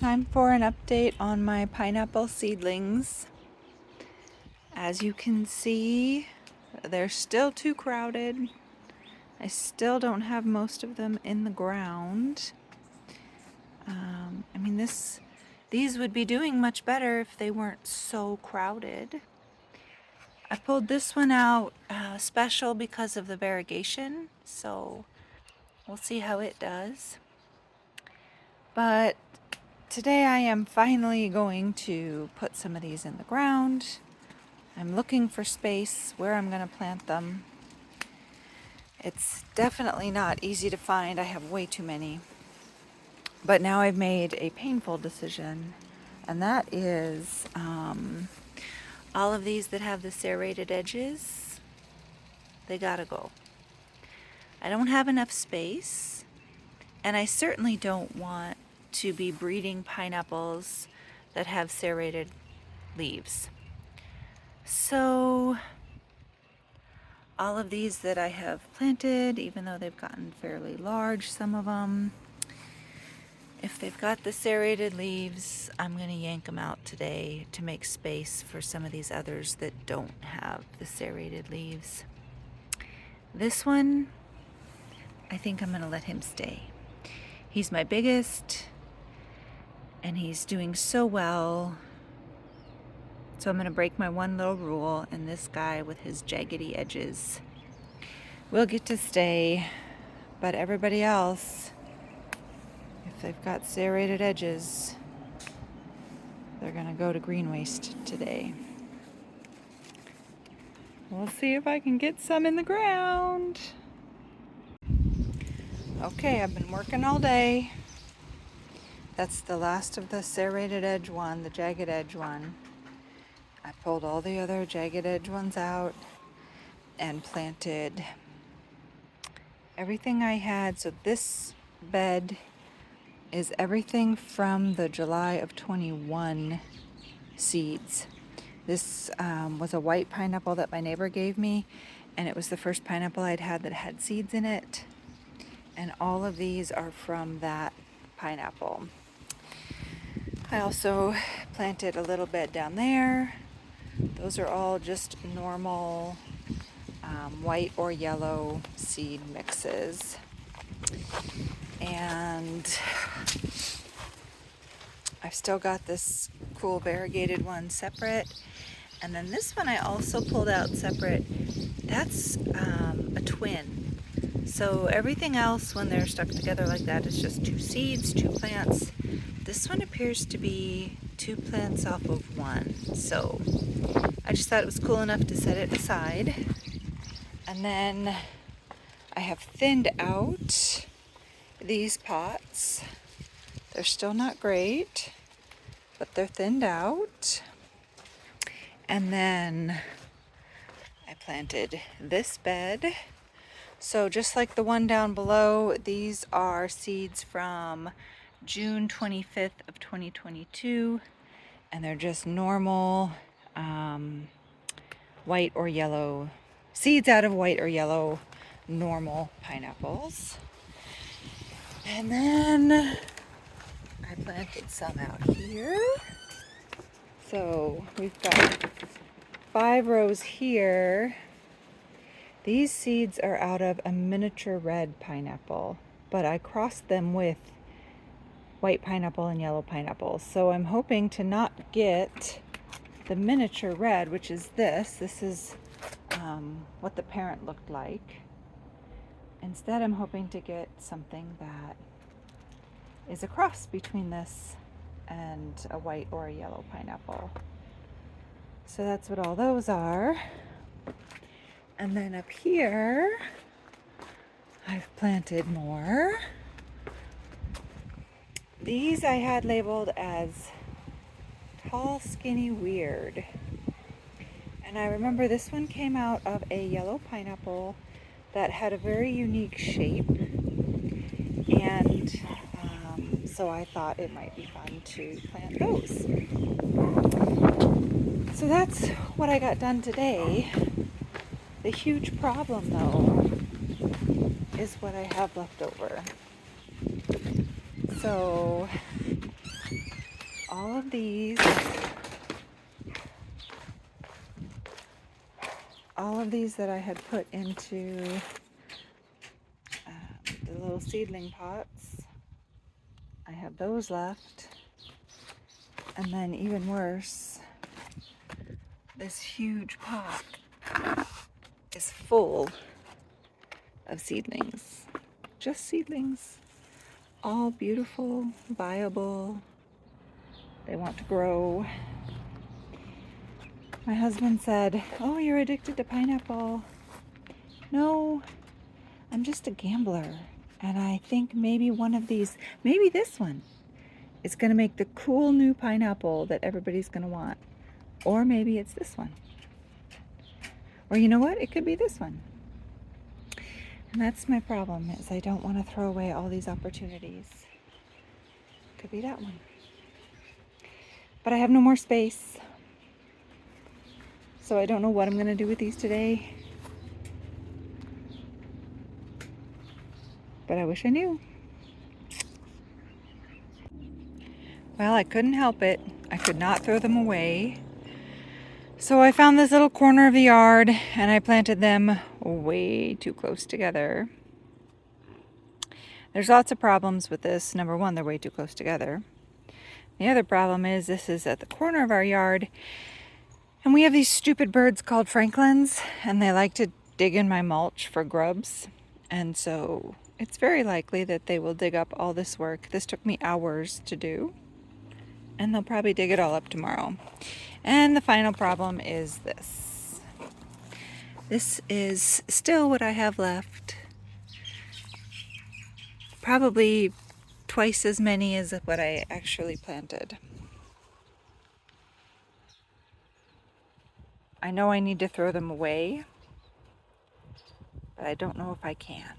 Time for an update on my pineapple seedlings. As you can see, they're still too crowded. I still don't have most of them in the ground. These would be doing much better if they weren't so crowded. I pulled this one out special because of the variegation, so we'll see how it does. But today I am finally going to put some of these in the ground. I'm looking for space where I'm going to plant them. It's definitely not easy to find. I have way too many. But now I've made a painful decision, and that is all of these that have the serrated edges, they gotta go. I don't have enough space, and I certainly don't want to be breeding pineapples that have serrated leaves. So all of these that I have planted, even though they've gotten fairly large, some of them, if they've got the serrated leaves, I'm going to yank them out today to make space for some of these others that don't have the serrated leaves. This one, I think I'm going to let him stay. He's my biggest, and he's doing so well. So I'm going to break my one little rule, and this guy with his jaggedy edges will get to stay. But everybody else, if they've got serrated edges, they're going to go to green waste today. We'll see if I can get some in the ground. Okay, I've been working all day. That's the last of the serrated edge one, the jagged edge one. I pulled all the other jagged edge ones out and planted everything I had. So this bed is everything from the July of 21 seeds. This was a white pineapple that my neighbor gave me, and it was the first pineapple I'd had that had seeds in it. And all of these are from that pineapple. I also planted a little bed down there. Those are all just normal white or yellow seed mixes. And I've still got this cool variegated one separate. And then this one I also pulled out separate. That's a twin. So everything else, when they're stuck together like that, is just two seeds, two plants. This one appears to be two plants off of one. So I just thought it was cool enough to set it aside. And then I have thinned out these pots. They're still not great, but they're thinned out. And then I planted this bed. So just like the one down below, these are seeds from June 25th of 2022, and they're just normal white or yellow seeds out of white or yellow normal pineapples. And then I planted some out here. So we've got 5 rows here. These seeds are out of a miniature red pineapple, but I crossed them with white pineapple and yellow pineapple. So I'm hoping to not get the miniature red, which is this. This is what the parent looked like. Instead, I'm hoping to get something that is a cross between this and a white or a yellow pineapple. So that's what all those are. And then up here, I've planted more. These I had labeled as tall, skinny, weird. And I remember this one came out of a yellow pineapple that had a very unique shape. And so I thought it might be fun to plant those. So that's what I got done today. The huge problem, though, is what I have left over. So all of these that I had put into the little seedling pots, I have those left. And then even worse, this huge pot is full of seedlings. Just seedlings. All beautiful, viable. They want to grow. My husband said, "Oh, you're addicted to pineapple." No, I'm just a gambler. And I think maybe one of these, maybe this one, is going to make the cool new pineapple that everybody's going to want. Or maybe it's this one. Or you know what? It could be this one. And that's my problem, is I don't want to throw away all these opportunities. Could be that one. But I have no more space. So I don't know what I'm going to do with these today. But I wish I knew. Well, I couldn't help it. I could not throw them away. So I found this little corner of the yard and I planted them way too close together. There's lots of problems with this. Number one, they're way too close together. The other problem is this is at the corner of our yard and we have these stupid birds called francolins and they like to dig in my mulch for grubs. And so it's very likely that they will dig up all this work. This took me hours to do. And they'll probably dig it all up tomorrow. And the final problem is this. This is still what I have left. Probably twice as many as what I actually planted. I know I need to throw them away, but I don't know if I can.